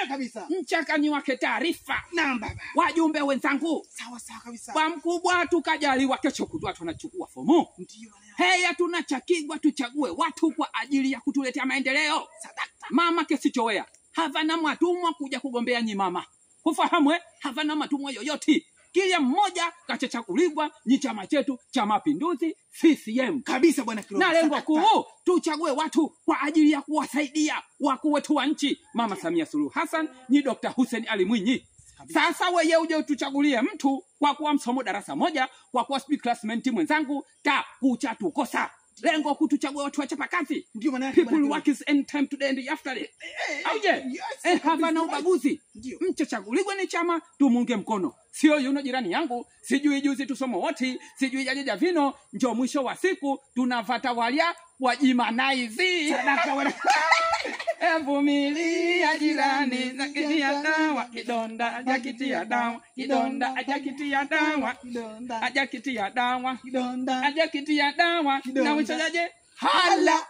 kabisa. Mchakanyi wake taarifa. Naam baba. Wajumbe wenzangu. Sawa kabisa. Kwa mkubwa tukajaliwa kesho kutwa tunachukua fomu. Ndio bwana. Heya tunachakigwa tuchague watu kwa ajili ya kutuletea maendeleo. Sadaka. Mama kesichowea. Havana matumwa kuja kugombea nyi mama. Kufahamu havana matumwa yoyote. Kila mmoja kachachaguliwa ni chama chetu cha Mapinduzi CCM. Kabisa bwana Kilonzo. Na lengo kuu tuchague watu kwa ajili ya kuwasaidia wakuu wetu wa nchi. Mama Samia Suluhu Hassan ni Dr. Hussein Ali Mwinyi. Sasa wewe uje utuchagulie mtu kwa kuwa msomo darasa moja, kwa kuwa speak classmate mwenzangu, kucha tukosa. Lengo kutuchagua watu wachapa kazi. Ndio maana people work is end time today and yesterday. Auje. Hapa na ubaguzi. Mchachaguliwe ni chama tumunge mkono. Sio yuno jirani yangu, sijui juzi tusomo wote, sijui jaji vino, njoo mwisho wa siku tunavata walia wajimanaizi. Sadaka wana. Vumilia jirani zakitia dawa kidonda ajakitia dawa kidonda ajakitia dawa kidonda ajakitia dawa kidonda ajakitia dawa na mchajaje hala.